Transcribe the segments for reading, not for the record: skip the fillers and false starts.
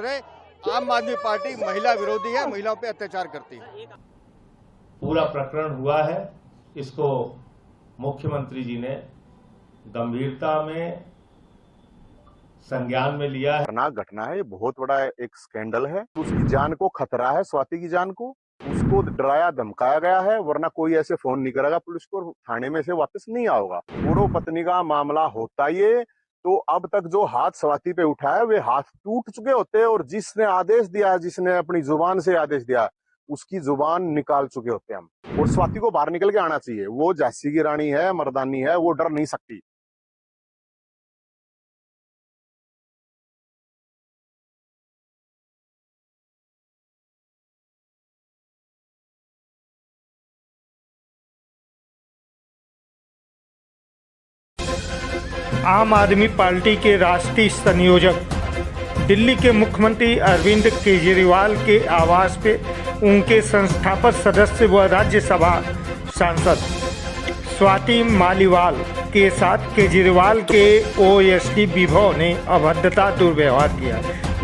रहे। आम आदमी पार्टी महिला विरोधी है, महिलाओं पे अत्याचार करती है। पूरा प्रकरण हुआ है, इसको मुख्यमंत्री जी ने गंभीरता में संज्ञान में लिया है। खतरनाक घटना है, ये बहुत बड़ा एक स्कैंडल है। उसकी जान को खतरा है, स्वाति की जान को। उसको डराया धमकाया गया है, वरना कोई ऐसे फोन नहीं करेगा पुलिस को, थाने में से वापस नहीं आओगा। पूर्व पत्नी का मामला होता ये तो अब तक जो हाथ स्वाति पे उठाया वे हाथ टूट चुके होते, और जिसने आदेश दिया, जिसने अपनी जुबान से आदेश दिया, उसकी जुबान निकाल चुके होते हम। और स्वाति को बाहर निकल के आना चाहिए। वो झांसी की रानी है, मर्दानी है, वो डर नहीं सकती। आम आदमी पार्टी के राष्ट्रीय संयोजक दिल्ली के मुख्यमंत्री अरविंद केजरीवाल के आवास पे उनके संस्थापक सदस्य व राज्यसभा सांसद स्वाति मालीवाल के साथ केजरीवाल के ओएसडी विभव ने अभद्रता दुर्व्यवहार किया।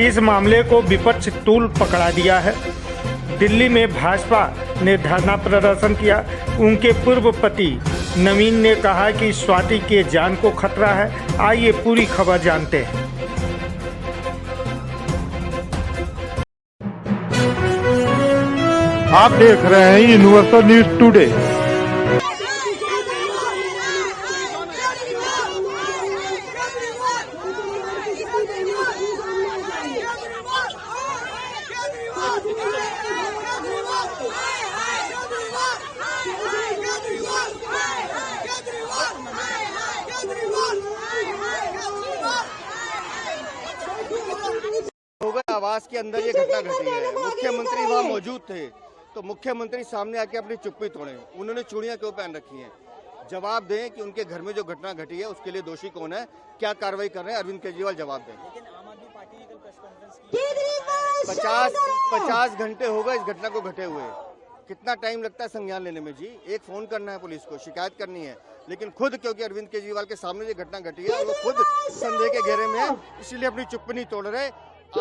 इस मामले को विपक्ष तूल पकड़ा दिया है। दिल्ली में भाजपा ने धरना प्रदर्शन किया। उनके पूर्व पति नवीन ने कहा कि स्वाति के जान को खतरा है। आइए पूरी खबर जानते हैं। आप देख रहे हैं यूनिवर्सल न्यूज टुडे। आवास के अंदर ये घटना घटी है। मुख्यमंत्री वहाँ मौजूद थे तो मुख्यमंत्री सामने आके अपनी चुप्पी तोड़े। उन्होंने चूड़ियां क्यों पहन रखी हैं? जवाब दें कि उनके घर में जो घटना घटी है उसके लिए दोषी कौन है, क्या कार्रवाई कर रहे हैं अरविंद केजरीवाल, जवाब दें। लेकिन आम आदमी पार्टी ने कल प्रेस कॉन्फ्रेंस की 50 घंटे हो गए इस घटना को घटे हुए। कितना टाइम लगता है संज्ञान लेने में जी? एक फोन करना है पुलिस को, शिकायत करनी है, लेकिन खुद क्योंकि अरविंद केजरीवाल के सामने ये घटना घटी है और वो खुद संदेह के घेरे में है, इसलिए अपनी चुप्पी नहीं तोड़ रहे।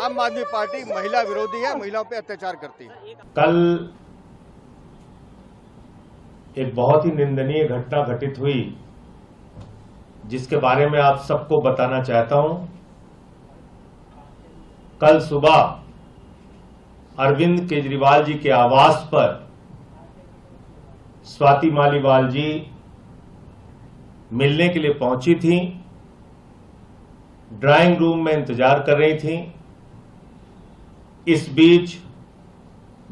आम आदमी पार्टी महिला विरोधी है, महिलाओं पे अत्याचार करती है। कल एक बहुत ही निंदनीय घटना घटित हुई जिसके बारे में आप सबको बताना चाहता हूं। कल सुबह अरविंद केजरीवाल जी के आवास पर स्वाति मालीवाल जी मिलने के लिए पहुंची थी। ड्राइंग रूम में इंतजार कर रही थी। इस बीच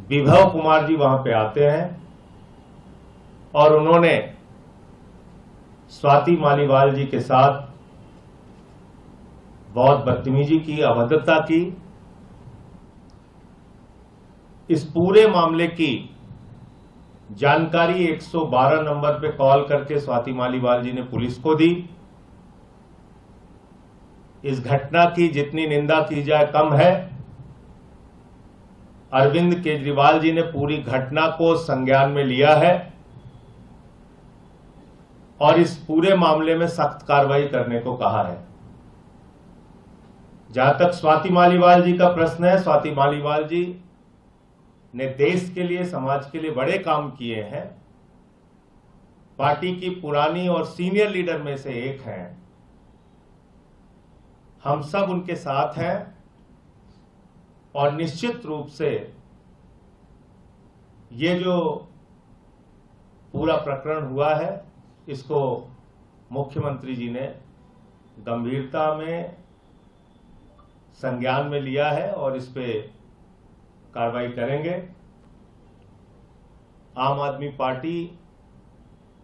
विभव कुमार जी वहां पे आते हैं और उन्होंने स्वाति मालीवाल जी के साथ बहुत बदतमीजी की, अभद्रता की। इस पूरे मामले की जानकारी 112 नंबर पे कॉल करके स्वाति मालीवाल जी ने पुलिस को दी। इस घटना की जितनी निंदा की जाए कम है। अरविंद केजरीवाल जी ने पूरी घटना को संज्ञान में लिया है और इस पूरे मामले में सख्त कार्रवाई करने को कहा है। जहां तक स्वाति मालीवाल जी का प्रश्न है, स्वाति मालीवाल जी ने देश के लिए, समाज के लिए बड़े काम किए हैं। पार्टी की पुरानी और सीनियर लीडर में से एक हैं। हम सब उनके साथ हैं और निश्चित रूप से ये जो पूरा प्रकरण हुआ है इसको मुख्यमंत्री जी ने गंभीरता में संज्ञान में लिया है और इस पे कार्रवाई करेंगे। आम आदमी पार्टी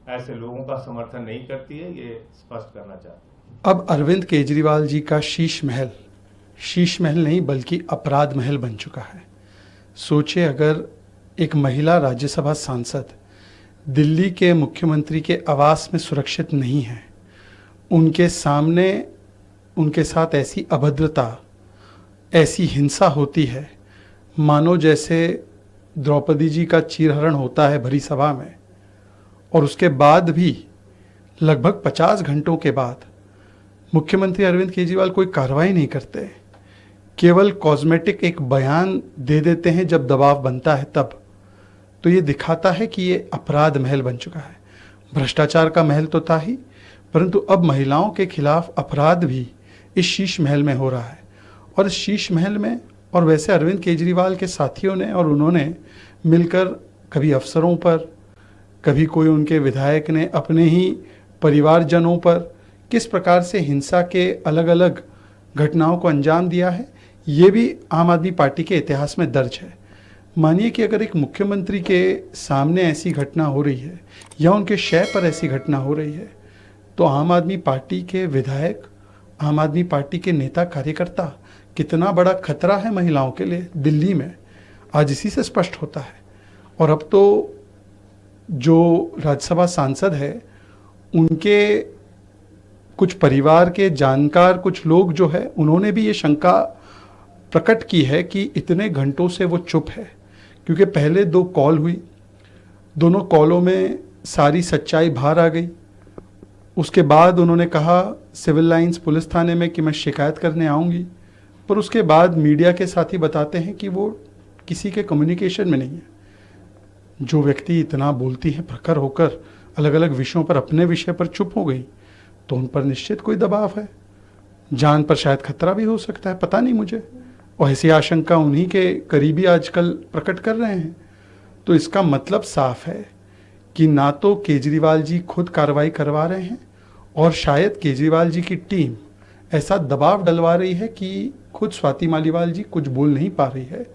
ऐसे लोगों का समर्थन नहीं करती है, ये स्पष्ट करना चाहते हैं। अब अरविंद केजरीवाल जी का शीश महल नहीं बल्कि अपराध महल बन चुका है। सोचे अगर एक महिला राज्यसभा सांसद दिल्ली के मुख्यमंत्री के आवास में सुरक्षित नहीं है, उनके सामने उनके साथ ऐसी अभद्रता, ऐसी हिंसा होती है, मानो जैसे द्रौपदी जी का चीरहरण होता है भरी सभा में, और उसके बाद भी लगभग 50 घंटों के बाद मुख्यमंत्री अरविंद केजरीवाल कोई कार्रवाई नहीं करते। केवल कॉस्मेटिक एक बयान दे देते हैं जब दबाव बनता है तब, तो ये दिखाता है कि ये अपराध महल बन चुका है। भ्रष्टाचार का महल तो था ही, परंतु अब महिलाओं के खिलाफ अपराध भी इस शीश महल में हो रहा है। और इस शीश महल में, और वैसे अरविंद केजरीवाल के साथियों ने और उन्होंने मिलकर कभी अफसरों पर, कभी कोई उनके विधायक ने अपने ही परिवारजनों पर किस प्रकार से हिंसा के अलग अलग घटनाओं को अंजाम दिया है, ये भी आम आदमी पार्टी के इतिहास में दर्ज है। मानिए कि अगर एक मुख्यमंत्री के सामने ऐसी घटना हो रही है या उनके शय पर ऐसी घटना हो रही है, तो आम आदमी पार्टी के विधायक, आम आदमी पार्टी के नेता कार्यकर्ता कितना बड़ा खतरा है महिलाओं के लिए दिल्ली में, आज इसी से स्पष्ट होता है। और अब तो जो राज्यसभा सांसद है, उनके कुछ परिवार के जानकार कुछ लोग जो है, उन्होंने भी ये शंका प्रकट की है कि इतने घंटों से वो चुप है, क्योंकि पहले 2 कॉल हुई, दोनों कॉलों में सारी सच्चाई बाहर आ गई। उसके बाद उन्होंने कहा सिविल लाइंस पुलिस थाने में कि मैं शिकायत करने आऊँगी, पर उसके बाद मीडिया के साथी बताते हैं कि वो किसी के कम्युनिकेशन में नहीं है। जो व्यक्ति इतना बोलती है प्रखर होकर, अलग अलग विषयों पर अपने विषय पर चुप हो गई, तो उन पर निश्चित कोई दबाव है, जान पर शायद खतरा भी हो सकता है, पता नहीं मुझे। और ऐसी आशंका उन्हीं के करीबी आजकल प्रकट कर रहे हैं। तो इसका मतलब साफ है कि ना तो केजरीवाल जी खुद कार्रवाई करवा रहे हैं, और शायद केजरीवाल जी की टीम ऐसा दबाव डलवा रही है कि खुद स्वाति मालीवाल जी कुछ बोल नहीं पा रही है।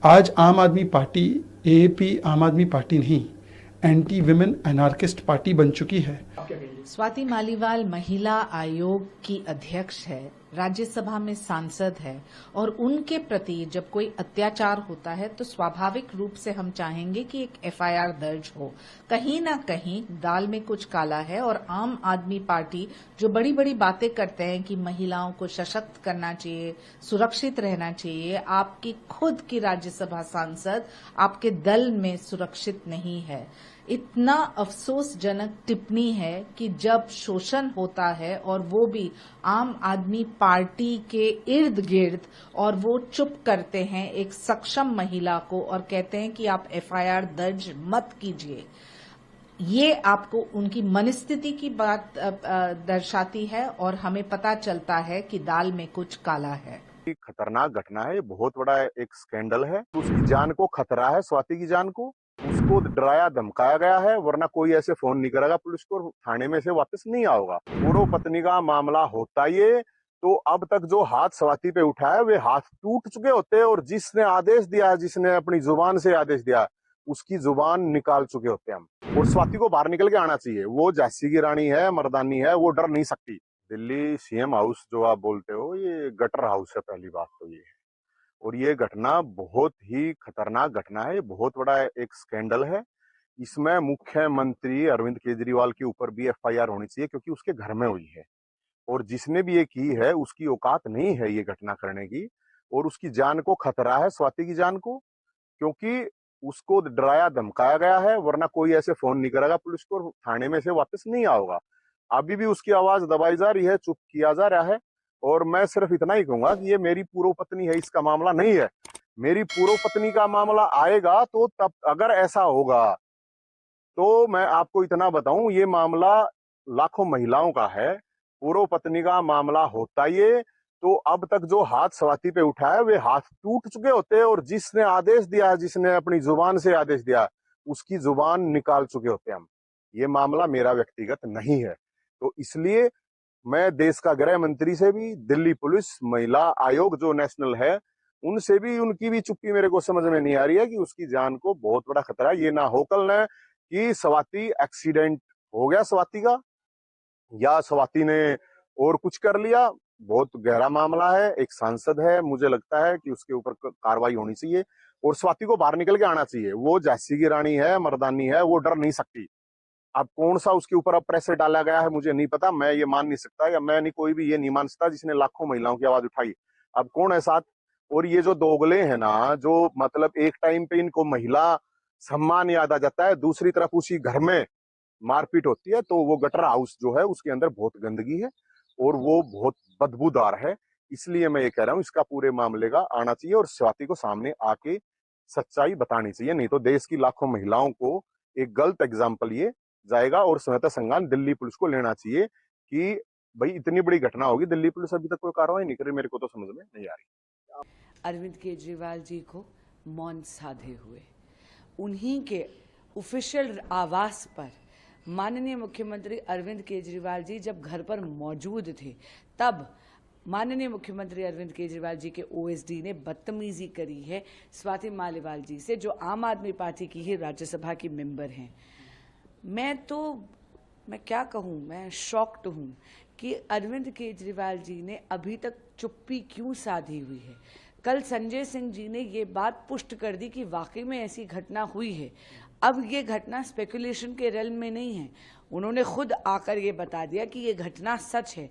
आज आम आदमी पार्टी, एएपी आम आदमी पार्टी नहीं, एंटी विमेन एनार्किस्ट पार्टी बन चुकी है। स्वाति मालीवाल महिला आयोग की अध्यक्ष है, राज्यसभा में सांसद है, और उनके प्रति जब कोई अत्याचार होता है तो स्वाभाविक रूप से हम चाहेंगे कि एक एफआईआर दर्ज हो। कहीं ना कहीं दाल में कुछ काला है, और आम आदमी पार्टी जो बड़ी बड़ी बातें करते हैं कि महिलाओं को सशक्त करना चाहिए, सुरक्षित रहना चाहिए, आपकी खुद की राज्यसभा सांसद आपके दल में सुरक्षित नहीं है। इतना अफसोसजनक टिप्पणी है कि जब शोषण होता है और वो भी आम आदमी पार्टी के इर्द गिर्द, और वो चुप करते हैं एक सक्षम महिला को और कहते हैं कि आप एफआईआर दर्ज मत कीजिए, ये आपको उनकी मनस्थिति की बात दर्शाती है, और हमें पता चलता है कि दाल में कुछ काला है। खतरनाक घटना है, बहुत बड़ा एक स्कैंडल है। उसकी जान को खतरा है, स्वाति की जान को। उसको डराया धमकाया गया है, वरना कोई ऐसे फोन नहीं करेगा पुलिस को, थाने में से वापस नहीं आओगा। पूर्व पत्नी का मामला होता ये, तो अब तक जो हाथ स्वाति पे उठाया वे हाथ टूट चुके होते, और जिसने आदेश दिया, जिसने अपनी जुबान से आदेश दिया, उसकी जुबान निकाल चुके होते हम। और स्वाति को बाहर निकल के आना चाहिए। वो झांसी की रानी है, मर्दानी है, वो डर नहीं सकती। दिल्ली सीएम हाउस जो आप बोलते हो, ये गटर हाउस है, पहली बात तो ये है। और ये घटना बहुत ही खतरनाक घटना है, बहुत बड़ा एक स्कैंडल है। इसमें मुख्यमंत्री अरविंद केजरीवाल के ऊपर भी एफआईआर होनी चाहिए, क्योंकि उसके घर में हुई है, और जिसने भी ये की है उसकी औकात नहीं है ये घटना करने की, और उसकी जान को खतरा है, स्वाति की जान को, क्योंकि उसको डराया धमकाया गया है, वरना कोई ऐसे फोन नहीं करेगा पुलिस को, थाने में से वापस नहीं आओगा। अभी भी उसकी आवाज दबाई जा रही है, चुप किया जा रहा है। और मैं सिर्फ इतना ही कहूंगा कि ये मेरी पूर्व पत्नी है, इसका मामला नहीं है। मेरी पूर्व पत्नी का मामला आएगा तो तब अगर ऐसा होगा तो मैं आपको इतना बताऊं, ये मामला लाखों महिलाओं का है। पूर्व पत्नी का मामला होता ये, तो अब तक जो हाथ स्वाति पे उठाया वे हाथ टूट चुके होते, और जिसने आदेश दिया, जिसने अपनी जुबान से आदेश दिया, उसकी जुबान निकाल चुके होते हम। ये मामला मेरा व्यक्तिगत नहीं है। तो इसलिए मैं देश का गृह मंत्री से भी, दिल्ली पुलिस, महिला आयोग जो नेशनल है, उनसे भी, उनकी भी चुप्पी मेरे को समझ में नहीं आ रही है कि उसकी जान को बहुत बड़ा खतरा है। ये ना हो कल न कि स्वाति एक्सीडेंट हो गया स्वाति का, या स्वाति ने और कुछ कर लिया। बहुत गहरा मामला है, एक सांसद है, मुझे लगता है कि उसके ऊपर कार्रवाई होनी चाहिए, और स्वाति को बाहर निकल के आना चाहिए। वो झांसी की रानी है, मर्दानी है, वो डर नहीं सकती। अब कौन सा उसके ऊपर अब प्रेशर डाला गया है मुझे नहीं पता, मैं ये मान नहीं सकता, या मैं नहीं, कोई भी ये नहीं मान सकता जिसने लाखों महिलाओं की आवाज उठाई। अब कौन है साथ? और ये जो दोगले हैं ना, जो मतलब एक टाइम पे इनको महिला सम्मान याद आ जाता है, दूसरी तरफ उसी घर में मारपीट होती है। तो वो गटर हाउस जो है उसके अंदर बहुत गंदगी है, और वो बहुत बदबूदार है। इसलिए मैं ये कह रहा हूँ इसका पूरे मामले का आना चाहिए और स्वाति को सामने आके सच्चाई बतानी चाहिए, नहीं तो देश की लाखों महिलाओं को एक गलत एग्जाम्पल ये जाएगा। और स्वतः संज्ञान दिल्ली पुलिस को लेना चाहिए कि भाई इतनी बड़ी घटना होगी, दिल्ली पुलिस अभी तक कोई कार्रवाई नहीं करी, मेरे को तो समझ में नहीं आ रही। अरविंद केजरीवाल जी को मौन साधे हुए उन्हीं के ऑफिशियल आवास पर माननीय मुख्यमंत्री अरविंद केजरीवाल जी जब घर पर मौजूद थे, तब माननीय मुख्यमंत्री अरविंद केजरीवाल जी के ओएसडी ने बदतमीजी करी है स्वाति मालीवाल जी से, जो आम आदमी पार्टी की ही राज्यसभा की मेंबर हैं। मैं क्या कहूँ, मैं शॉक्ड हूँ कि अरविंद केजरीवाल जी ने अभी तक चुप्पी क्यों साधी हुई है। कल संजय सिंह जी ने ये बात पुष्ट कर दी कि वाकई में ऐसी घटना हुई है। अब ये घटना स्पेकुलेशन के रेल में नहीं है, उन्होंने खुद आकर ये बता दिया कि ये घटना सच है।